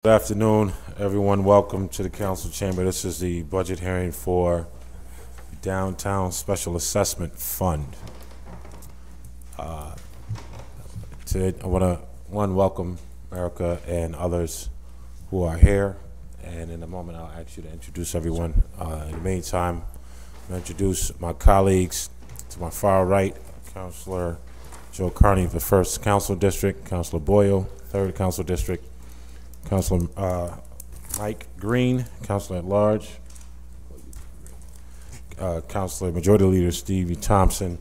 Good afternoon, everyone. Welcome to the council chamber. This is the budget hearing for Downtown Special Assessment Fund. Today, I want to welcome Merike and others who are here. And in a moment, I'll ask you to introduce everyone. In the meantime, I'll introduce my colleagues. To my far right, Councilor Joe Carney of the 1st Council District, Councilor Breuer, 3rd Council District, Councilor Mike Green, Councilor at Large, Councilor Majority Leader Stevie Thompson,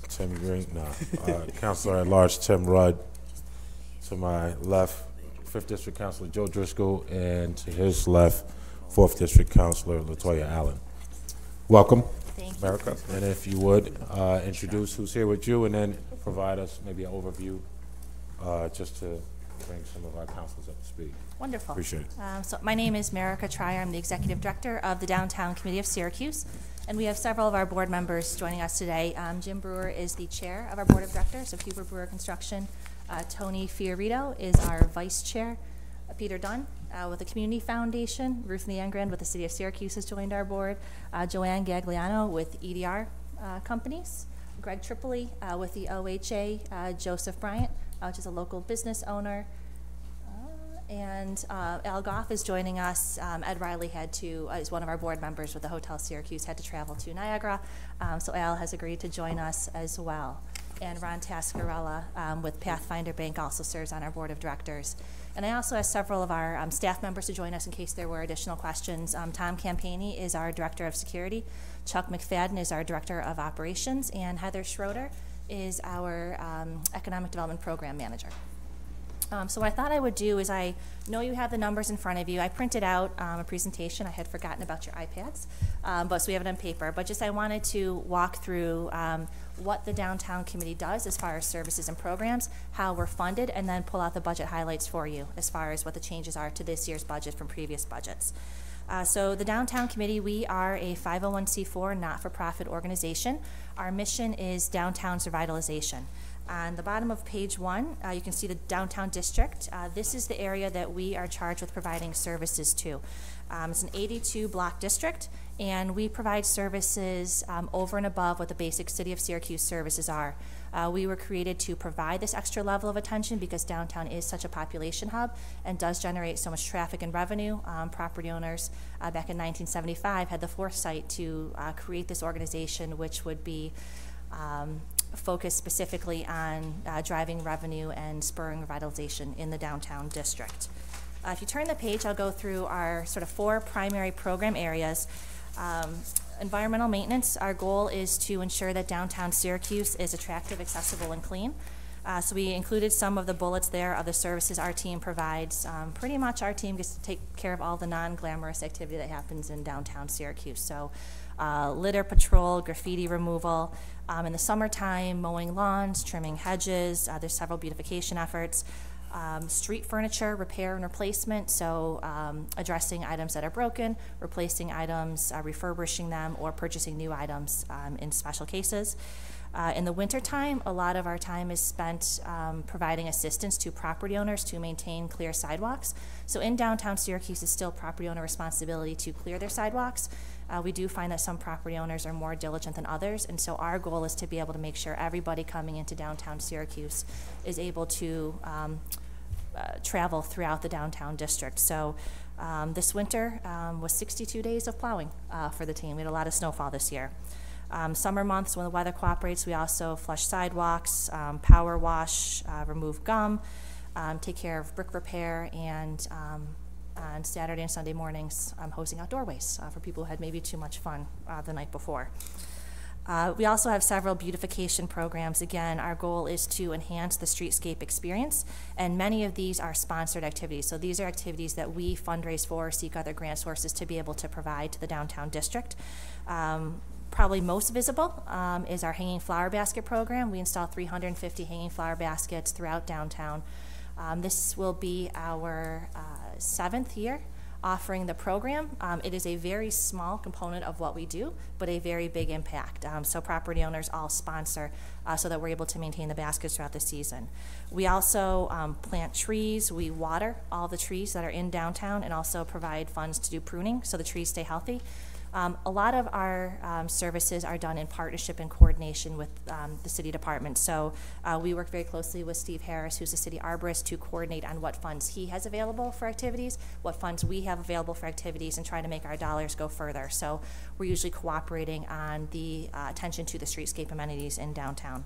Timmy Green, Councilor at Large Tim Rudd. To my left, 5th District Councilor Joe Driscoll, and to his left, 4th District Councilor LaToya Allen. Welcome, Merike. And if you would introduce who's here with you, and then provide us maybe an overview. Just to bring some of our councilors up to speed. Wonderful. Appreciate it. So my name is Merike Treier. I'm the Executive Director of the Downtown Committee of Syracuse, and we have several of our board members joining us today. Jim Breuer is the chair of our board of directors of Huber Brewer Construction. Tony Fiorito is our vice chair. Peter Dunn with the Community Foundation. Ruth Niengrand with the City of Syracuse has joined our board. Joanne Gagliano with EDR Companies. Greg Tripoli with the OHA. Joseph Bryant, which is a local business owner. And Al Goff is joining us. Ed Riley is one of our board members with the Hotel Syracuse, had to travel to Niagara. So Al has agreed to join us as well. And Ron Tascarella with Pathfinder Bank also serves on our board of directors. And I also asked several of our staff members to join us in case there were additional questions. Tom Campani is our Director of Security. Chuck McFadden is our Director of Operations. And Heather Schroeder is our Economic Development Program Manager. So what I thought I would do is, I know you have the numbers in front of you. I printed out a presentation. I had forgotten about your iPads, so we have it on paper. But I wanted to walk through what the Downtown Committee does as far as services and programs, how we're funded, and then pull out the budget highlights for you as far as what the changes are to this year's budget from previous budgets. So the Downtown Committee, we are a 501c4 not-for-profit organization. Our mission is downtown's revitalization. On the bottom of page 1, you can see the downtown district. This is the area that we are charged with providing services to. It's an 82-block district, and we provide services over and above what the basic City of Syracuse services are. We were created to provide this extra level of attention because downtown is such a population hub and does generate so much traffic and revenue. Property owners back in 1975 had the foresight to create this organization, which would be focused specifically on driving revenue and spurring revitalization in the downtown district. If you turn the page, I'll go through our sort of 4 primary program areas. Environmental maintenance, our goal is to ensure that downtown Syracuse is attractive, accessible, and clean. So we included some of the bullets there of the services our team provides. Pretty much our team gets to take care of all the non-glamorous activity that happens in downtown Syracuse. So litter patrol, graffiti removal, in the summertime, mowing lawns, trimming hedges. There's several beautification efforts. Street furniture repair and replacement, so addressing items that are broken, replacing items, refurbishing them, or purchasing new items in special cases. In the wintertime, a lot of our time is spent providing assistance to property owners to maintain clear sidewalks. So in downtown Syracuse, it's still property owner responsibility to clear their sidewalks. We do find that some property owners are more diligent than others, and so our goal is to be able to make sure everybody coming into downtown Syracuse is able to travel throughout the downtown district. So this winter was 62 days of plowing for the team. We had a lot of snowfall this year. Summer months, when the weather cooperates, we also flush sidewalks, power wash, remove gum, take care of brick repair, and on Saturday and Sunday mornings, hosing out doorways for people who had maybe too much fun the night before. We also have several beautification programs. Again, our goal is to enhance the streetscape experience, and many of these are sponsored activities. So these are activities that we fundraise for, seek other grant sources to be able to provide to the downtown district. Probably most visible is our hanging flower basket program. We install 350 hanging flower baskets throughout downtown. This will be our 7th year offering the program. It is a very small component of what we do, but a very big impact. So property owners all sponsor so that we're able to maintain the baskets throughout the season. We also plant trees. We water all the trees that are in downtown and also provide funds to do pruning so the trees stay healthy. A lot of our services are done in partnership and coordination with the city department. So we work very closely with Steve Harris, who's the city arborist, to coordinate on what funds he has available for activities, what funds we have available for activities, and try to make our dollars go further. So we're usually cooperating on the attention to the streetscape amenities in downtown.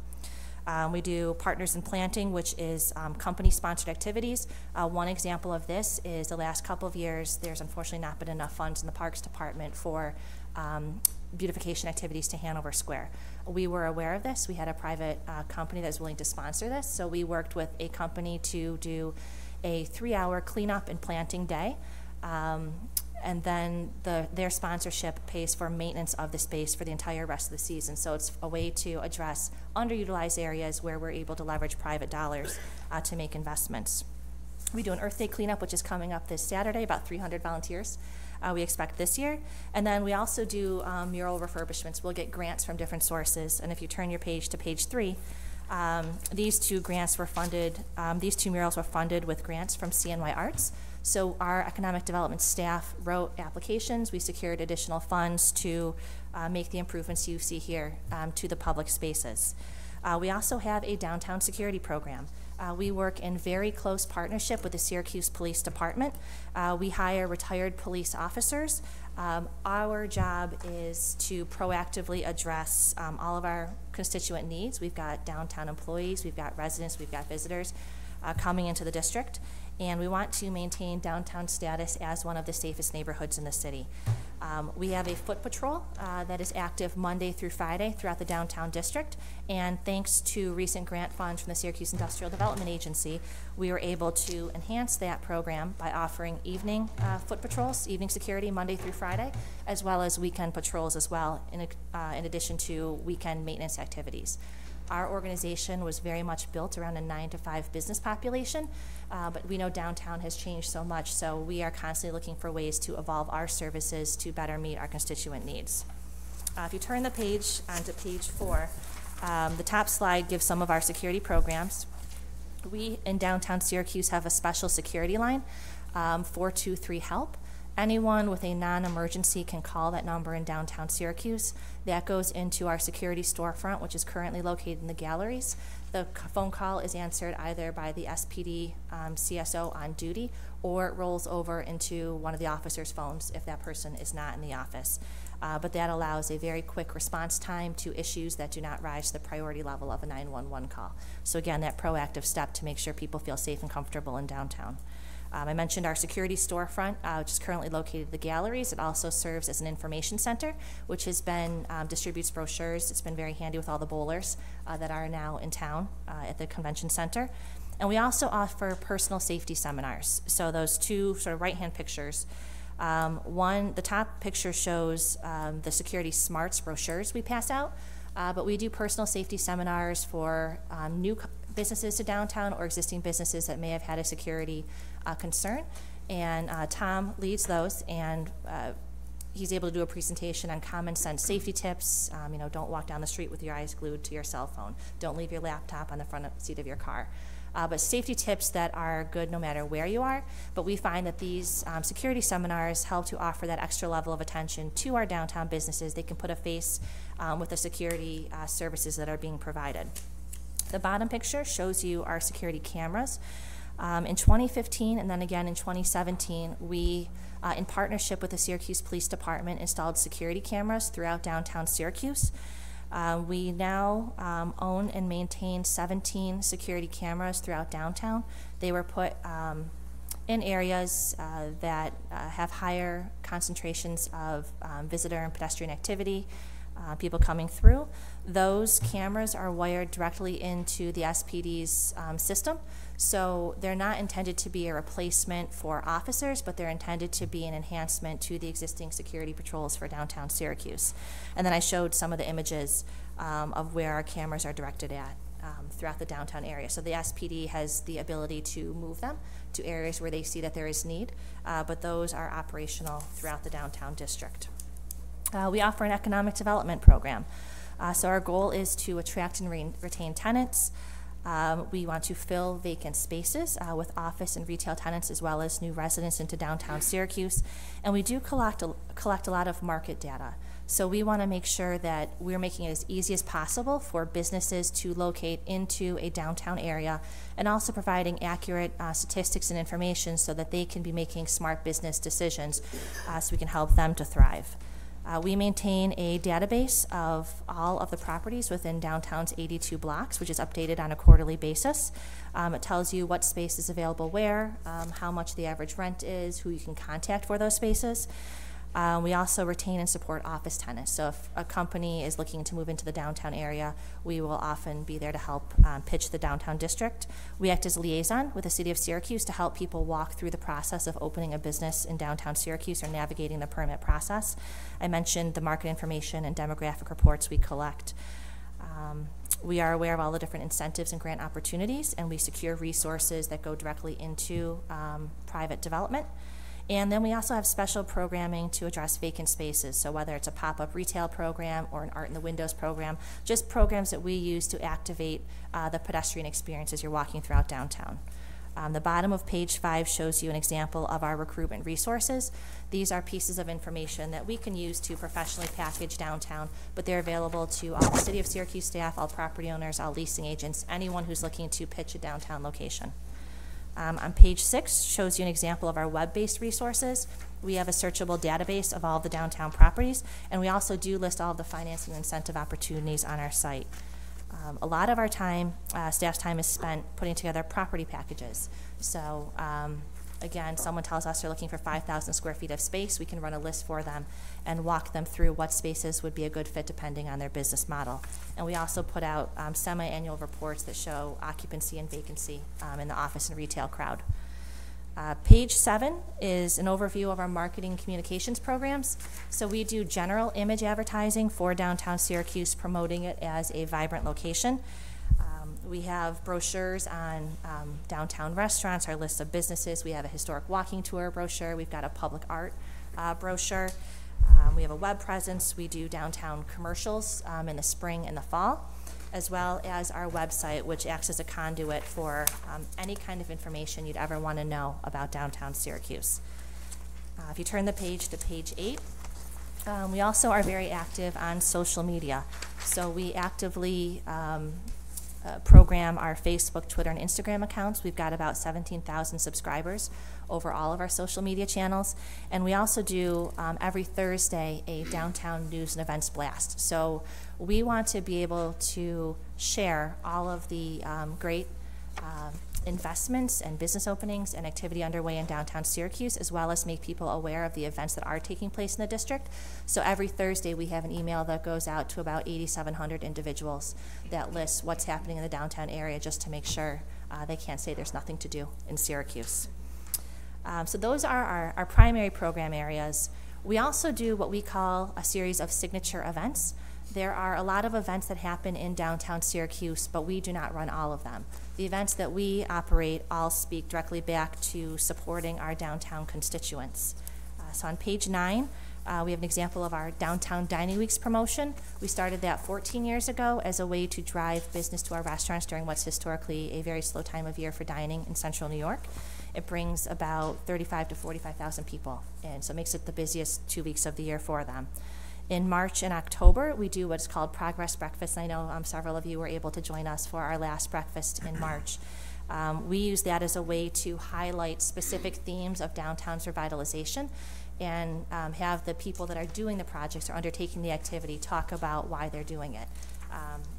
We do Partners in Planting, which is company-sponsored activities. One example of this is the last couple of years, there's unfortunately not been enough funds in the Parks Department for beautification activities to Hanover Square. We were aware of this. We had a private company that was willing to sponsor this, so we worked with a company to do a 3-hour cleanup and planting day. And then their sponsorship pays for maintenance of the space for the entire rest of the season. So it's a way to address underutilized areas where we're able to leverage private dollars to make investments. We do an Earth Day cleanup, which is coming up this Saturday, about 300 volunteers we expect this year. And then we also do mural refurbishments. We'll get grants from different sources. And if you turn your page to page 3, these two murals were funded with grants from CNY Arts. So our economic development staff wrote applications. We secured additional funds to make the improvements you see here to the public spaces. We also have a downtown security program. We work in very close partnership with the Syracuse Police Department. We hire retired police officers. Our job is to proactively address all of our constituent needs. We've got downtown employees, we've got residents, we've got visitors coming into the district, and we want to maintain downtown status as one of the safest neighborhoods in the city. We have a foot patrol that is active Monday through Friday throughout the downtown district, and thanks to recent grant funds from the Syracuse Industrial Development Agency, we were able to enhance that program by offering evening foot patrols, evening security Monday through Friday, as well as weekend patrols as well, in addition to weekend maintenance activities. Our organization was very much built around a 9-to-5 business population, but we know downtown has changed so much, so we are constantly looking for ways to evolve our services to better meet our constituent needs. If you turn the page onto page 4, the top slide gives some of our security programs. We in downtown Syracuse have a special security line, 423-HELP. Anyone with a non-emergency can call that number in downtown Syracuse. That goes into our security storefront, which is currently located in the galleries. The phone call is answered either by the SPD CSO on duty, or it rolls over into one of the officers' phones if that person is not in the office. But that allows a very quick response time to issues that do not rise to the priority level of a 911 call. So again, that proactive step to make sure people feel safe and comfortable in downtown. I mentioned our security storefront, which is currently located at the galleries. It also serves as an information center, which has been distributes brochures. It's been very handy with all the bowlers that are now in town at the convention center. And we also offer personal safety seminars. So those two sort of right-hand pictures. The top picture shows the security smarts brochures we pass out, but we do personal safety seminars for new businesses to downtown or existing businesses that may have had a security concern, and Tom leads those, and he's able to do a presentation on common sense safety tips. Don't walk down the street with your eyes glued to your cell phone. Don't leave your laptop on the front seat of your car. But safety tips that are good no matter where you are. But we find that these security seminars help to offer that extra level of attention to our downtown businesses. They can put a face with the security services that are being provided. The bottom picture shows you our security cameras. In 2015 and then again in 2017, we, in partnership with the Syracuse Police Department, installed security cameras throughout downtown Syracuse. We now own and maintain 17 security cameras throughout downtown. They were put in areas that have higher concentrations of visitor and pedestrian activity, people coming through. Those cameras are wired directly into the SPD's system, so they're not intended to be a replacement for officers, but they're intended to be an enhancement to the existing security patrols for downtown Syracuse. And then I showed some of the images of where our cameras are directed at. throughout the downtown area. So the SPD has the ability to move them to areas where they see that there is need, but those are operational throughout the downtown district. We offer an economic development program. So our goal is to attract and retain tenants. We want to fill vacant spaces with office and retail tenants as well as new residents into downtown Syracuse. And we do collect a lot of market data. So we want to make sure that we're making it as easy as possible for businesses to locate into a downtown area, and also providing accurate statistics and information so that they can be making smart business decisions so we can help them to thrive. We maintain a database of all of the properties within downtown's 82 blocks, which is updated on a quarterly basis. It tells you what space is available where, how much the average rent is, who you can contact for those spaces. We also retain and support office tenants. So if a company is looking to move into the downtown area, we will often be there to help pitch the downtown district. We act as a liaison with the city of Syracuse to help people walk through the process of opening a business in downtown Syracuse or navigating the permit process. I mentioned the market information and demographic reports we collect. We are aware of all the different incentives and grant opportunities, and we secure resources that go directly into private development. And then we also have special programming to address vacant spaces. So whether it's a pop-up retail program or an Art in the Windows program, just programs that we use to activate the pedestrian experience as you're walking throughout downtown. The bottom of page 5 shows you an example of our recruitment resources. These are pieces of information that we can use to professionally package downtown, but they're available to all the City of Syracuse staff, all property owners, all leasing agents, anyone who's looking to pitch a downtown location. On page 6 shows you an example of our web-based resources. We have a searchable database of all of the downtown properties, and we also do list all of the financing and incentive opportunities on our site. A lot of our time, staff's time, is spent putting together property packages. So again, someone tells us they're looking for 5,000 square feet of space, we can run a list for them and walk them through what spaces would be a good fit depending on their business model. And we also put out semi-annual reports that show occupancy and vacancy in the office and retail crowd. Page 7 is an overview of our marketing communications programs. So we do general image advertising for downtown Syracuse, promoting it as a vibrant location. We have brochures on downtown restaurants, our list of businesses. We have a historic walking tour brochure. We've got a public art brochure. We have a web presence. We do downtown commercials in the spring and the fall, as well as our website, which acts as a conduit for any kind of information you'd ever want to know about downtown Syracuse. If you turn the page to page 8, we also are very active on social media. So we actively program our Facebook, Twitter, and Instagram accounts. We've got about 17,000 subscribers over all of our social media channels. And we also do, every Thursday, a downtown news and events blast. So we want to be able to share all of the great investments and business openings and activity underway in downtown Syracuse, as well as make people aware of the events that are taking place in the district. So every Thursday we have an email that goes out to about 8,700 individuals that lists what's happening in the downtown area, just to make sure they can't say there's nothing to do in Syracuse. So those are our primary program areas. We also do what we call a series of signature events. There are a lot of events that happen in downtown Syracuse, but we do not run all of them. The events that we operate all speak directly back to supporting our downtown constituents. So on page 9, we have an example of our Downtown Dining Weeks promotion. We started that 14 years ago as a way to drive business to our restaurants during what's historically a very slow time of year for dining in central New York. It brings about 35,000 to 45,000 people in, so it makes it the busiest 2 weeks of the year for them. In March and October, we do what's called Progress Breakfast. I know several of you were able to join us for our last breakfast in March. We use that as a way to highlight specific themes of downtown's revitalization and have the people that are doing the projects or undertaking the activity talk about why they're doing it.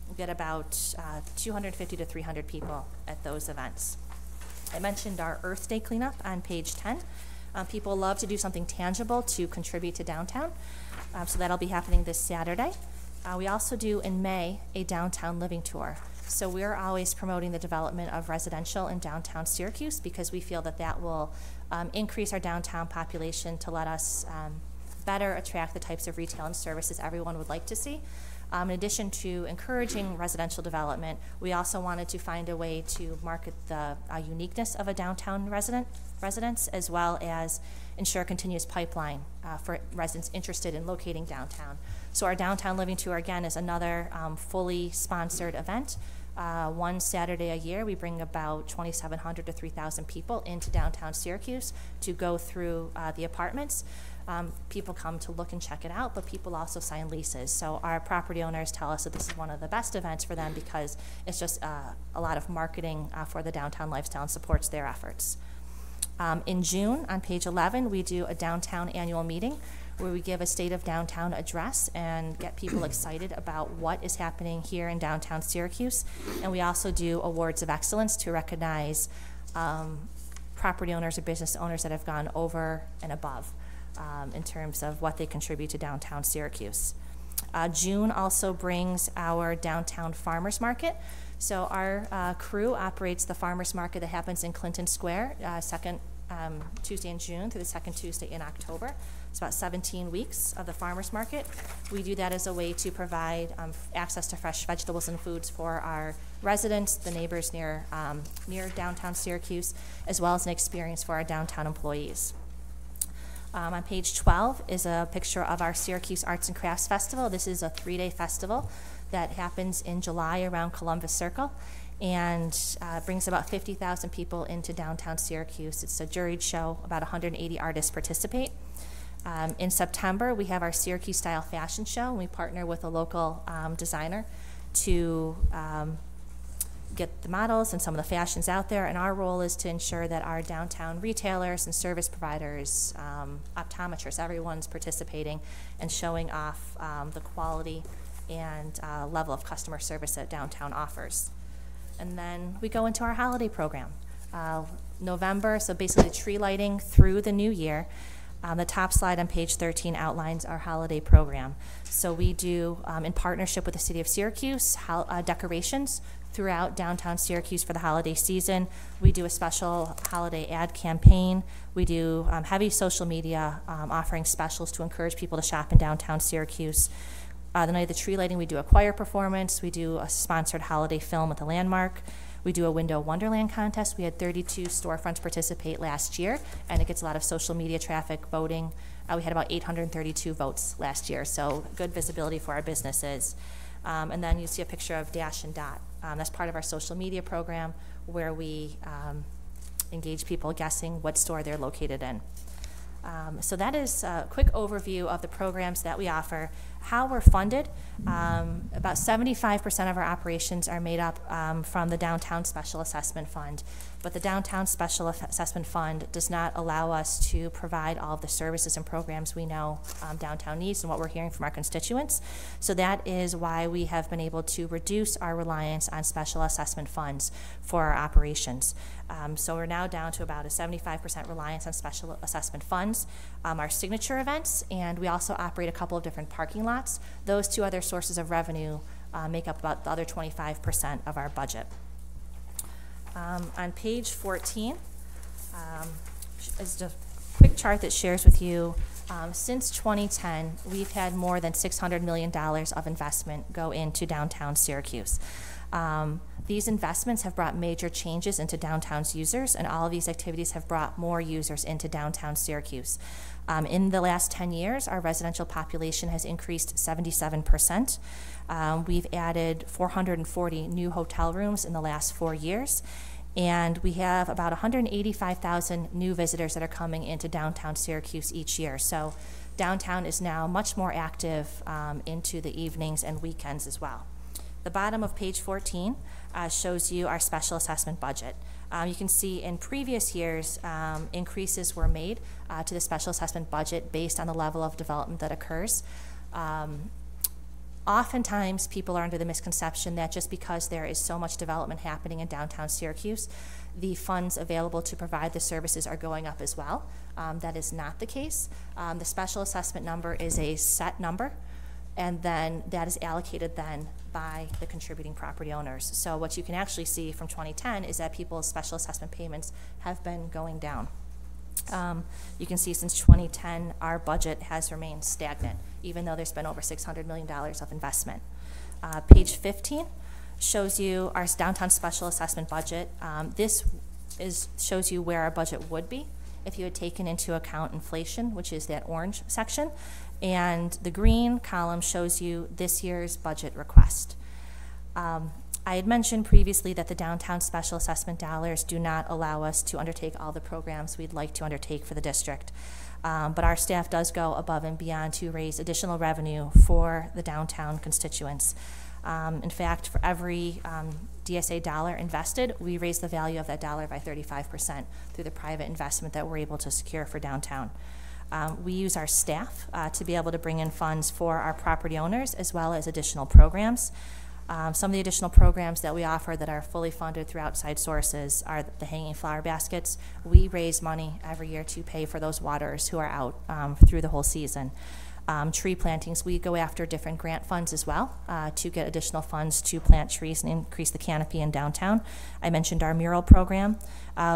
We get about 250 to 300 people at those events. I mentioned our Earth Day cleanup on page 10. People love to do something tangible to contribute to downtown. So that'll be happening this Saturday. We also do in May a downtown living tour. So we're always promoting the development of residential in downtown Syracuse because we feel that that will increase our downtown population to let us better attract the types of retail and services everyone would like to see. In addition to encouraging residential development, we also wanted to find a way to market the uniqueness of a downtown residence, as well as ensure a continuous pipeline for residents interested in locating downtown. So our Downtown Living Tour, again, is another fully sponsored event. One Saturday a year, we bring about 2,700 to 3,000 people into downtown Syracuse to go through the apartments. People come to look and check it out, but people also sign leases. So our property owners tell us that this is one of the best events for them because it's just a lot of marketing for the downtown lifestyle and supports their efforts. In June, on page 11, we do a downtown annual meeting where we give a State of Downtown address and get people excited about what is happening here in downtown Syracuse. And we also do awards of excellence to recognize property owners or business owners that have gone over and above in terms of what they contribute to downtown Syracuse. June also brings our downtown farmers market. So our crew operates the farmers market that happens in Clinton Square, second Tuesday in June through the second Tuesday in October. It's about 17 weeks of the farmers market. We do that as a way to provide access to fresh vegetables and foods for our residents, the neighbors near downtown Syracuse, as well as an experience for our downtown employees. On page 12 is a picture of our Syracuse Arts and Crafts Festival. This is a 3-day festival that happens in July around Columbus Circle and brings about 50,000 people into downtown Syracuse. It's a juried show. About 180 artists participate. In September, we have our Syracuse Style Fashion Show. We partner with a local designer to get the models and some of the fashions out there, and our role is to ensure that our downtown retailers and service providers, optometrists, everyone's participating and showing off the quality and level of customer service that downtown offers. And then we go into our holiday program. November, so basically tree lighting through the new year. The top slide on page 13 outlines our holiday program. So we do, in partnership with the City of Syracuse, decorations throughout downtown Syracuse for the holiday season. We do a special holiday ad campaign. We do heavy social media offering specials to encourage people to shop in downtown Syracuse. The night of the tree lighting, we do a choir performance. We do a sponsored holiday film at the Landmark. We do a Window Wonderland contest. We had 32 storefronts participate last year, and it gets a lot of social media traffic, voting. We had about 832 votes last year, so good visibility for our businesses. And then you see a picture of Dash and Dot. That's part of our social media program where we engage people guessing what store they're located in. So that is a quick overview of the programs that we offer. How we're funded, about 75% of our operations are made up from the Downtown Special Assessment Fund, but the Downtown Special Assessment Fund does not allow us to provide all of the services and programs we know downtown needs and what we're hearing from our constituents. So that is why we have been able to reduce our reliance on special assessment funds for our operations. So we're now down to about a 75% reliance on special assessment funds, our signature events, and we also operate a couple of different parking lots. Those two other sources of revenue make up about the other 25% of our budget. On page 14 is a quick chart that shares with you since 2010, we've had more than $600 million of investment go into downtown Syracuse. These investments have brought major changes into downtown's users, and all of these activities have brought more users into downtown Syracuse. In the last 10 years, our residential population has increased 77%. We've added 440 new hotel rooms in the last 4 years, and we have about 185,000 new visitors that are coming into downtown Syracuse each year. So downtown is now much more active into the evenings and weekends as well. The bottom of page 14 shows you our special assessment budget. You can see in previous years, increases were made to the special assessment budget based on the level of development that occurs. Oftentimes, people are under the misconception that just because there is so much development happening in downtown Syracuse, the funds available to provide the services are going up as well. That is not the case. The special assessment number is a set number, and then that is allocated then by the contributing property owners. So what you can actually see from 2010 is that people's special assessment payments have been going down. You can see since 2010, our budget has remained stagnant, even though there's been over $600 million of investment. Page 15 shows you our downtown special assessment budget. This shows you where our budget would be if you had taken into account inflation, which is that orange section. And the green column shows you this year's budget request. I had mentioned previously that the downtown special assessment dollars do not allow us to undertake all the programs we'd like to undertake for the district. But our staff does go above and beyond to raise additional revenue for the downtown constituents. In fact, for every DSA dollar invested, we raise the value of that dollar by 35% through the private investment that we're able to secure for downtown. We use our staff to be able to bring in funds for our property owners as well as additional programs. Some of the additional programs that we offer that are fully funded through outside sources are the hanging flower baskets. We raise money every year to pay for those waters who are out through the whole season. Tree plantings, we go after different grant funds as well to get additional funds to plant trees and increase the canopy in downtown. I mentioned our mural program.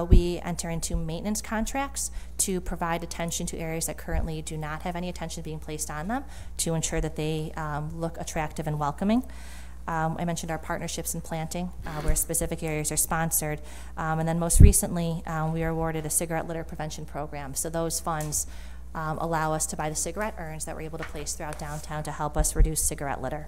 We enter into maintenance contracts to provide attention to areas that currently do not have any attention being placed on them to ensure that they look attractive and welcoming. I mentioned our partnerships in planting, where specific areas are sponsored. And then most recently, we were awarded a cigarette litter prevention program. So those funds allow us to buy the cigarette urns that we're able to place throughout downtown to help us reduce cigarette litter.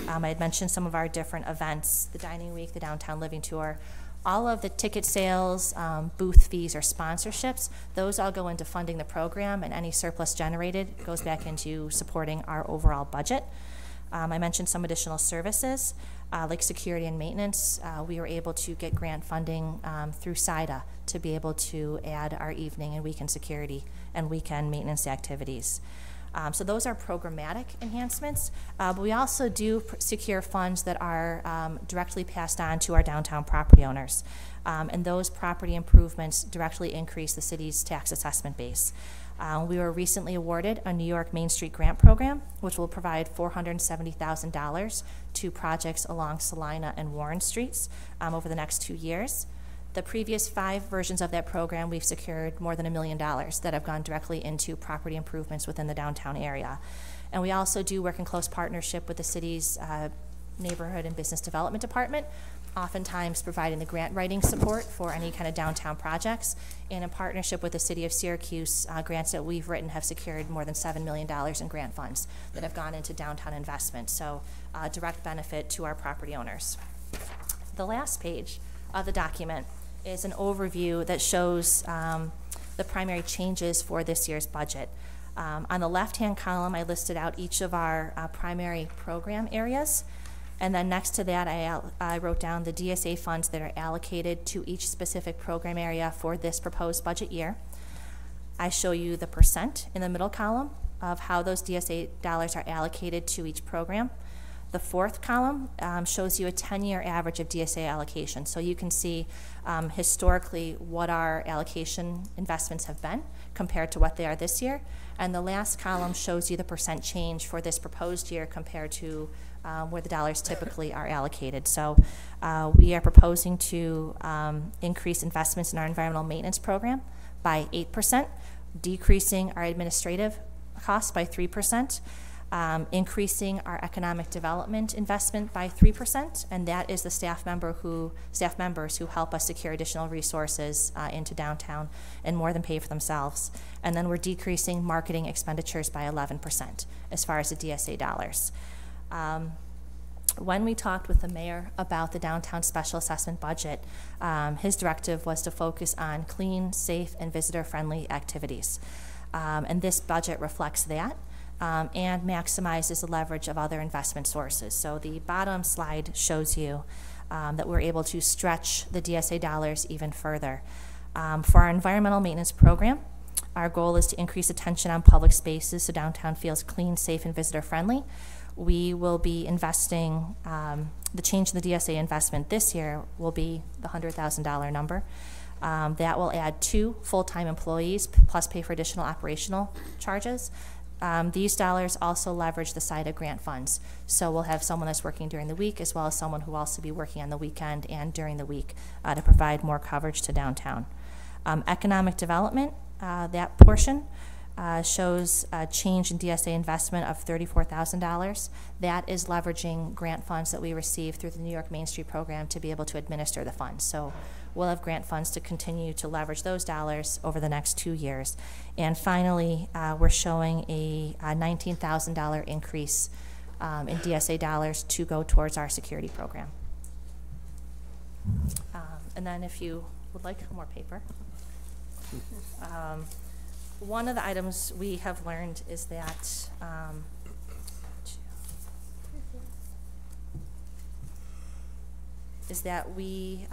I had mentioned some of our different events, the Dining Week, the Downtown Living Tour. All of the ticket sales, booth fees, or sponsorships, those all go into funding the program, and any surplus generated goes back into supporting our overall budget. I mentioned some additional services, like security and maintenance. We were able to get grant funding through SIDA to be able to add our evening and weekend security and weekend maintenance activities. So those are programmatic enhancements, but we also do secure funds that are directly passed on to our downtown property owners. And those property improvements directly increase the city's tax assessment base. We were recently awarded a New York Main Street grant program, which will provide $470,000 to projects along Salina and Warren Streets over the next 2 years. The previous 5 versions of that program, we've secured more than $1 million that have gone directly into property improvements within the downtown area. And we also do work in close partnership with the city's Neighborhood and Business Development Department, oftentimes providing the grant writing support for any kind of downtown projects. And in partnership with the City of Syracuse, grants that we've written have secured more than $7 million in grant funds that have gone into downtown investment. So direct benefit to our property owners. The last page of the document is an overview that shows the primary changes for this year's budget. On the left-hand column, I listed out each of our primary program areas. And then next to that, I wrote down the DSA funds that are allocated to each specific program area for this proposed budget year. I show you the percent in the middle column of how those DSA dollars are allocated to each program. The fourth column shows you a 10-year average of DSA allocation. So you can see historically what our allocation investments have been compared to what they are this year. And the last column shows you the percent change for this proposed year compared to where the dollars typically are allocated. So we are proposing to increase investments in our environmental maintenance program by 8%, decreasing our administrative costs by 3%, increasing our economic development investment by 3%, and that is the staff members who help us secure additional resources into downtown and more than pay for themselves. And then we're decreasing marketing expenditures by 11% as far as the DSA dollars. When we talked with the mayor about the downtown special assessment budget, his directive was to focus on clean, safe, and visitor-friendly activities. And this budget reflects that and maximizes the leverage of other investment sources. So the bottom slide shows you that we're able to stretch the DSA dollars even further. For our environmental maintenance program, our goal is to increase attention on public spaces so downtown feels clean, safe, and visitor-friendly. We will be investing, the change in the DSA investment this year will be the $100,000 number. That will add 2 full-time employees plus pay for additional operational charges. These dollars also leverage the SIDA grant funds. So we'll have someone that's working during the week as well as someone who will also be working on the weekend and during the week to provide more coverage to downtown. Economic development, that portion, shows a change in DSA investment of $34,000. That is leveraging grant funds that we receive through the New York Main Street program to be able to administer the funds. So we'll have grant funds to continue to leverage those dollars over the next 2 years. And finally, we're showing a $19,000 increase in DSA dollars to go towards our security program. And then if you would like more paper. One of the items we have learned is that we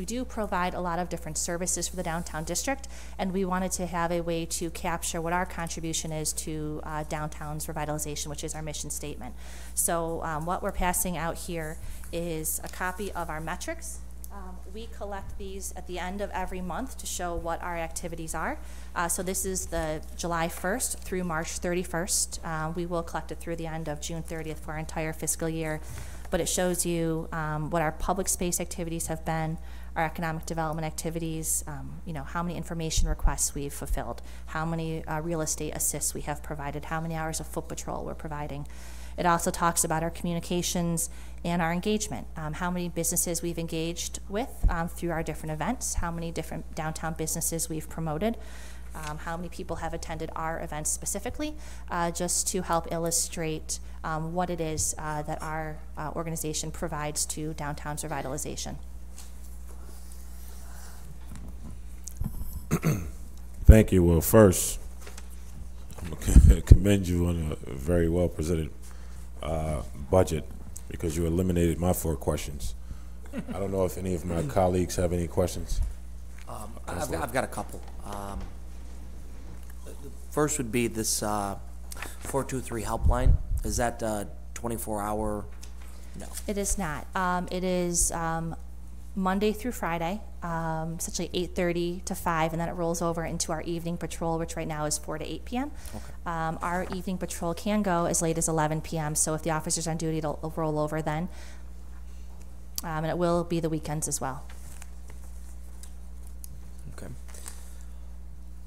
do provide a lot of different services for the downtown district, and we wanted to have a way to capture what our contribution is to downtown's revitalization, which is our mission statement. So what we're passing out here is a copy of our metrics. We collect these at the end of every month to show what our activities are. So this is the July 1st through March 31st. We will collect it through the end of June 30th for our entire fiscal year. But it shows you what our public space activities have been, our economic development activities, you know, how many information requests we've fulfilled, how many real estate assists we have provided, how many hours of foot patrol we're providing. It also talks about our communications and our engagement, how many businesses we've engaged with through our different events, how many different downtown businesses we've promoted, how many people have attended our events specifically, just to help illustrate what it is that our organization provides to downtown's revitalization. Thank you. Well, first, I'm going to commend you on a very well presented budget, because you eliminated my 4 questions. I don't know if any of my colleagues have any questions. I've got a couple. The first would be this 423 helpline. Is that 24-hour? No. It is not. It is Monday through Friday, essentially 8:30 to 5, and then it rolls over into our evening patrol, which right now is 4 to 8 p.m. Okay. Our evening patrol can go as late as 11 p.m., so if the officer's on duty, it'll roll over then. And it will be the weekends as well. Okay.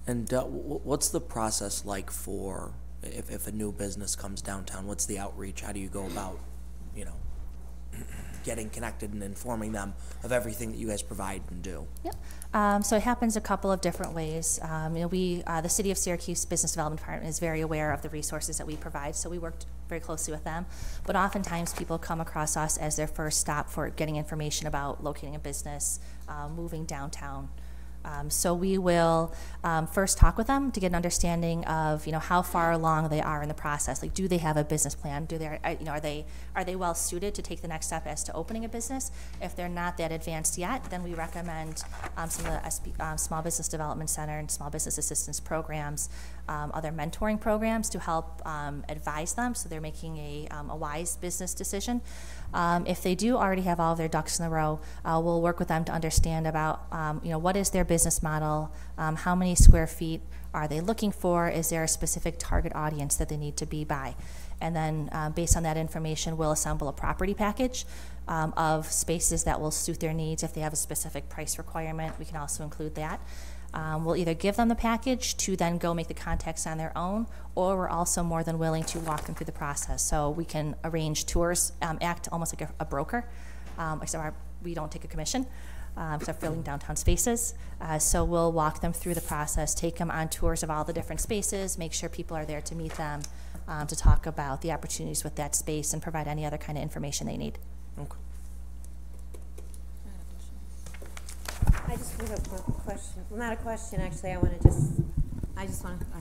And what's the process like for if a new business comes downtown? What's the outreach? How do you go about, you know, getting connected and informing them of everything that you guys provide and do? Yep. So it happens a couple of different ways. You know, the City of Syracuse Business Development Department is very aware of the resources that we provide, so we worked very closely with them. But oftentimes people come across us as their first stop for getting information about locating a business, moving downtown. So we will first talk with them to get an understanding of, you know, how far along they are in the process. Like, do they have a business plan? Do they, you know, are they well suited to take the next step as to opening a business? If they're not that advanced yet, then we recommend some of the Small Business Development Center and Small Business Assistance programs, other mentoring programs to help advise them so they're making a wise business decision. If they do already have all of their ducks in a row, we'll work with them to understand about, you know, what is their business model, how many square feet are they looking for, is there a specific target audience that they need to be by? And then based on that information, we'll assemble a property package of spaces that will suit their needs. If they have a specific price requirement, we can also include that. We'll either give them the package to then go make the contacts on their own, or we're also more than willing to walk them through the process. So we can arrange tours, act almost like a broker, except we don't take a commission, except filling downtown spaces. So we'll walk them through the process, take them on tours of all the different spaces, make sure people are there to meet them, to talk about the opportunities with that space and provide any other kind of information they need. Okay. I just have a question. Well, not a question, actually. I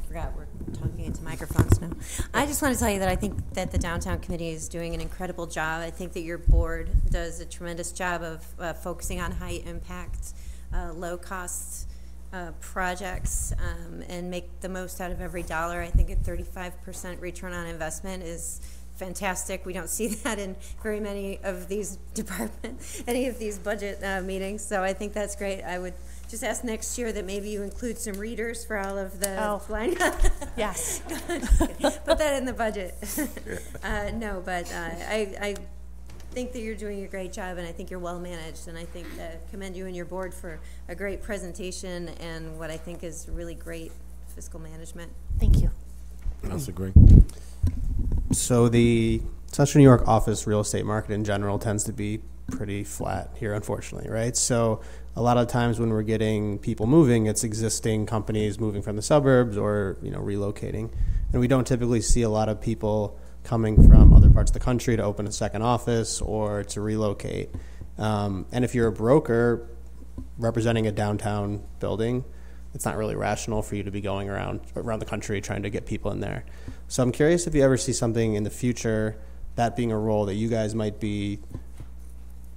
forgot we're talking into microphones now. I just want to tell you that I think that the Downtown Committee is doing an incredible job. I think that your board does a tremendous job of focusing on high impact, low cost projects and make the most out of every dollar. I think a 35% return on investment is fantastic. We don't see that in very many of these any of these budget meetings. So I think that's great. I would just ask next year that maybe you include some readers for all of the blind. Yes. Put that in the budget. No, but I think that you're doing a great job, and I think you're well managed, and I think commend you and your board for a great presentation and what I think is really great fiscal management. Thank you. Councilor Green? So the Central New York office real estate market in general tends to be pretty flat here, unfortunately, right? So a lot of times when we're getting people moving, it's existing companies moving from the suburbs or, relocating. And we don't typically see a lot of people coming from other parts of the country to open a second office or to relocate. And if you're a broker representing a downtown building, it's not really rational for you to be going around the country trying to get people in there. So I'm curious if you ever see something in the future, that being a role that you guys might be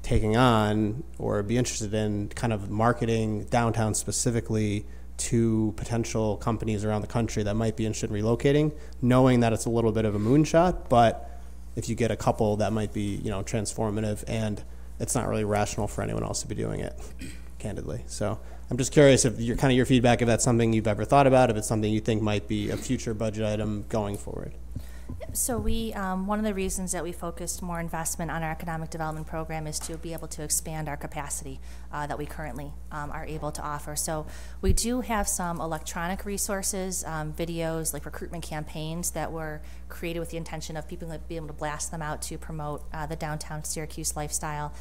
taking on or be interested in, kind of marketing downtown specifically to potential companies around the country that might be interested in relocating, knowing that it's a little bit of a moonshot, but if you get a couple, that might be, transformative, and it's not really rational for anyone else to be doing it, candidly. So I'm just curious if your feedback, if that's something you've ever thought about, if it's something you think might be a future budget item going forward. So we, one of the reasons that we focused more investment on our economic development program is to be able to expand our capacity that we currently are able to offer. So we do have some electronic resources, videos, like recruitment campaigns that were created with the intention of people being able to blast them out to promote the downtown Syracuse lifestyle.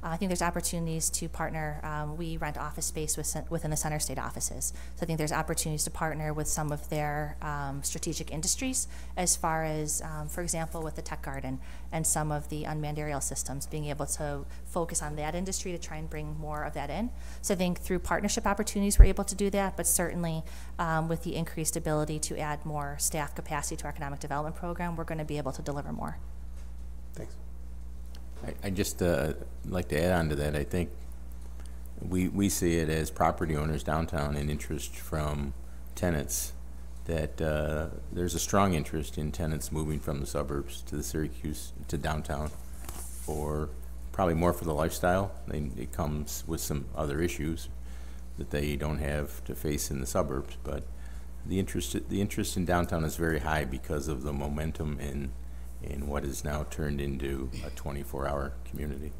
I think there's opportunities to partner. We rent office space within the Center State offices. So I think there's opportunities to partner with some of their strategic industries as far as, for example, with the Tech Garden and some of the unmanned aerial systems, being able to focus on that industry to try and bring more of that in. So I think through partnership opportunities we're able to do that, but certainly with the increased ability to add more staff capacity to our economic development program, we're going to be able to deliver more. Thanks. I just like to add on to that. I think we see it as property owners downtown and interest from tenants that there's a strong interest in tenants moving from the suburbs to the Syracuse to downtown for probably more for the lifestyle. It comes with some other issues that they don't have to face in the suburbs, but the interest in downtown is very high because of the momentum in what is now turned into a 24-hour community.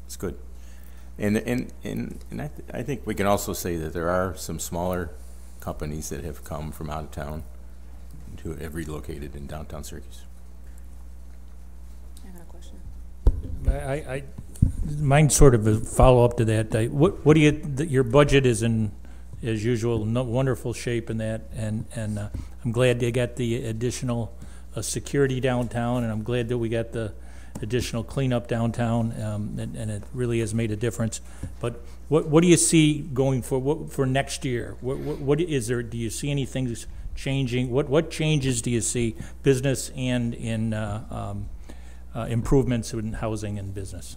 It's good. And I think we can also say that there are some smaller companies that have come from out of town to have relocated in downtown Syracuse. I got a question. Mine's sort of a follow-up to that. What do you, your budget is in, as usual, wonderful shape in that, and I'm glad they got the additional security downtown, and I'm glad that we got the additional cleanup downtown, and it really has made a difference. But what do you see going for next year? What is there? Do you see anything changing? What changes do you see, business and in improvements in housing and business?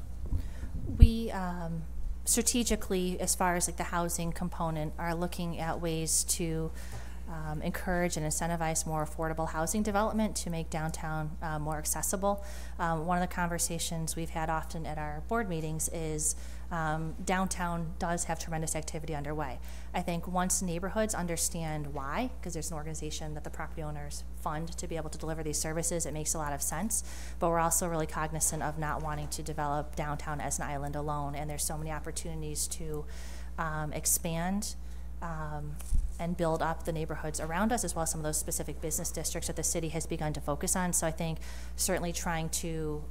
We strategically, as far as like the housing component, are looking at ways to encourage and incentivize more affordable housing development to make downtown more accessible. One of the conversations we've had often at our board meetings is downtown does have tremendous activity underway. I think once neighborhoods understand why, because there's an organization that the property owners fund to be able to deliver these services, it makes a lot of sense. But we're also really cognizant of not wanting to develop downtown as an island alone, and there's so many opportunities to expand and build up the neighborhoods around us, as well as some of those specific business districts that the city has begun to focus on. So I think certainly trying to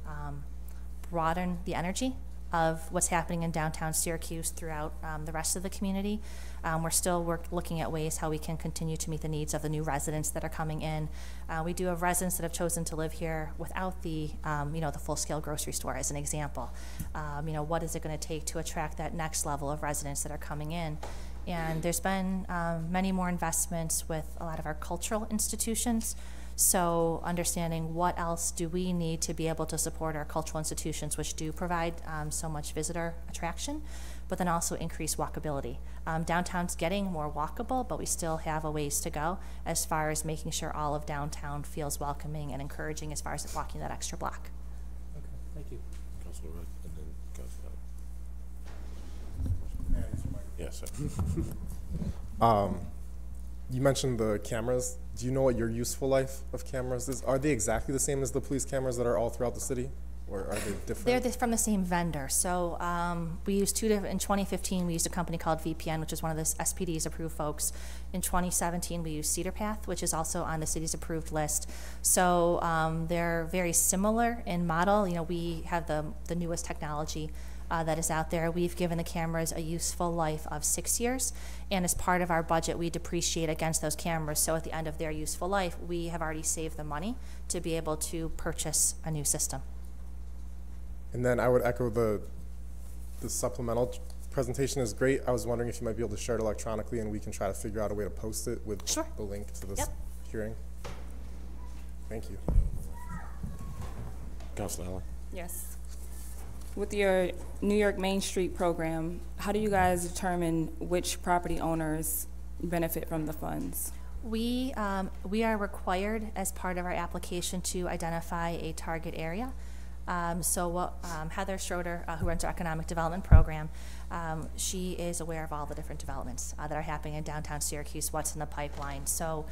broaden the energy of what's happening in downtown Syracuse throughout the rest of the community. We're still looking at ways how we can continue to meet the needs of the new residents that are coming in. We do have residents that have chosen to live here without the, the full-scale grocery store, as an example. What is it going to take to attract that next level of residents that are coming in? And there's been many more investments with a lot of our cultural institutions. So understanding what else do we need to be able to support our cultural institutions, which do provide so much visitor attraction, but then also increase walkability. Downtown's getting more walkable, but we still have a ways to go as far as making sure all of downtown feels welcoming and encouraging as far as walking that extra block. Okay, thank you. Councilor Rudd, and then Councilor. Yes, sir. You mentioned the cameras. Do you know what your useful life of cameras is? Are they exactly the same as the police cameras that are all throughout the city? or are they different? They're from the same vendor. So we used two different, in 2015, we used a company called VPN, which is one of the SPD's approved folks. In 2017, we used Cedar Path, which is also on the city's approved list. So they're very similar in model. You know, we have the newest technology that is out there. We've given the cameras a useful life of 6 years, and as part of our budget, we depreciate against those cameras. So at the end of their useful life, we have already saved the money to be able to purchase a new system. And then I would echo the supplemental presentation is great. I was wondering if you might be able to share it electronically and we can try to figure out a way to post it with Sure. the link to this Yep. hearing. Thank you. Councilor Allen? Yes. With your New York Main Street program, how do you guys determine which property owners benefit from the funds? We are required as part of our application to identify a target area. Heather Schroeder, who runs our economic development program, she is aware of all the different developments that are happening in downtown Syracuse, what's in the pipeline. So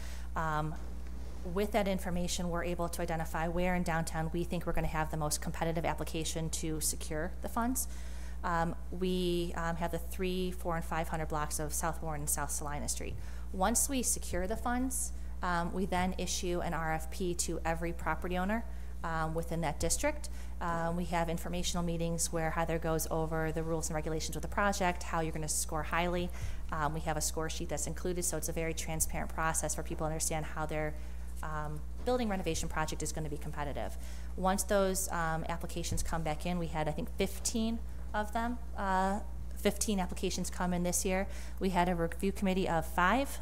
with that information, we're able to identify where in downtown we think we're going to have the most competitive application to secure the funds. We have the 300, 400, and 500 blocks of South Warren and South Salina Street. Once we secure the funds, we then issue an RFP to every property owner within that district. We have informational meetings where Heather goes over the rules and regulations with the project, how you're going to score highly. We have a score sheet that's included, so it's a very transparent process for people to understand how their building renovation project is going to be competitive. Once those applications come back in, we had, I think, 15 of them. 15 applications come in this year. We had a review committee of 5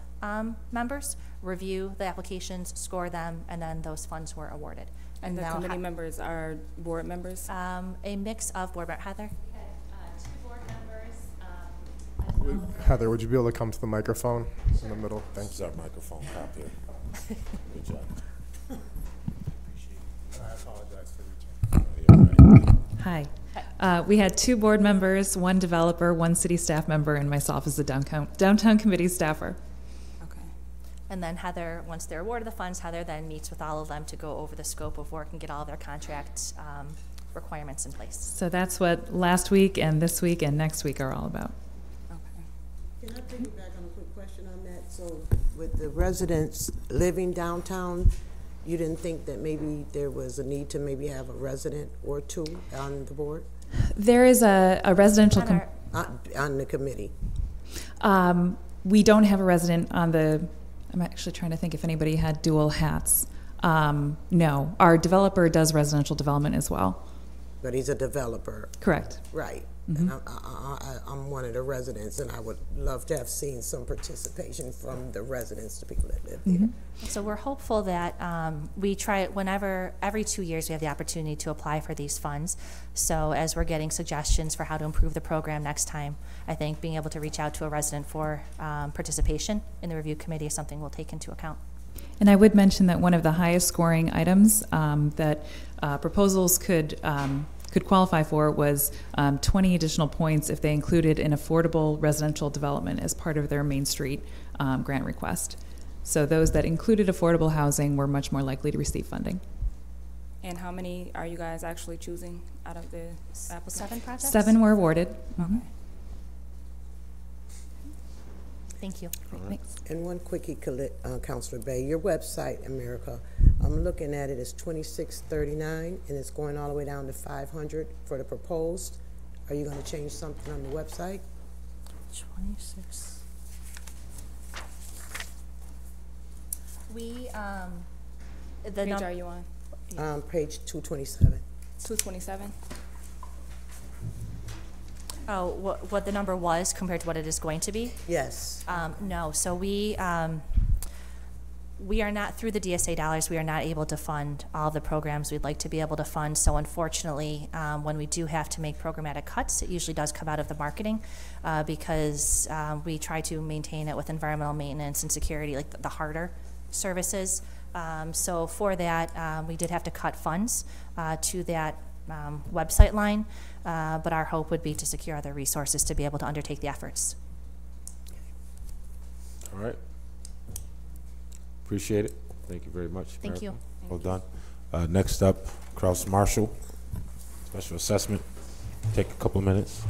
members review the applications, score them, and then those funds were awarded. And the committee members are board members? A mix of board members. Heather? We had 2 board members. Heather, would you be able to come to the microphone in the middle? Thank This is you. our microphone cop here. Good job. I apologize for reaching. Hi. We had 2 board members, 1 developer, 1 city staff member, and myself as the downtown committee staffer. Okay. And then Heather, once they're awarded the funds, Heather then meets with all of them to go over the scope of work and get all their contract requirements in place. So that's what last week and this week and next week are all about. Okay. Can I piggyback on a quick question on that? So with the residents living downtown, you didn't think that maybe there was a need to maybe have a resident or 2 on the board, There is a residential, on the committee? we don't have a resident on the, I'm actually trying to think if anybody had dual hats. No, our developer does residential development as well. But he's a developer, Correct. right? Mm-hmm. And I'm one of the residents, and I would love to have seen some participation from the residents, the people that live there. Mm-hmm. So we're hopeful that we try every 2 years we have the opportunity to apply for these funds. So as we're getting suggestions for how to improve the program next time, I think being able to reach out to a resident for participation in the review committee is something we'll take into account. And I would mention that one of the highest scoring items that proposals could qualify for was 20 additional points if they included an affordable residential development as part of their Main Street grant request. So those that included affordable housing were much more likely to receive funding. And how many are you guys actually choosing out of the applicants? 7 projects? 7 were awarded. Okay. Thank you. Thanks. And one quickie, Councilor Bay, your website, America, I'm looking at it as 2639, and it's going all the way down to 500 for the proposed. Are you going to change something on the website? 26. We, the Page are you on? Page 227. 227? Oh, what the number was compared to what it is going to be? Yes. No, so we are not, through the DSA dollars, we are not able to fund all the programs we'd like to be able to fund. So unfortunately, when we do have to make programmatic cuts, it usually does come out of the marketing because we try to maintain it with environmental maintenance and security, like the harder services. So for that, we did have to cut funds to that website line, but our hope would be to secure other resources to be able to undertake the efforts. All right. Appreciate it. Thank you very much. Thank Merike. you. Well done. Next up, Kraus Marshall. special assessment. Take a couple of minutes.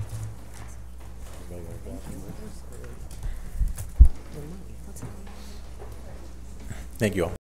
Thank you all.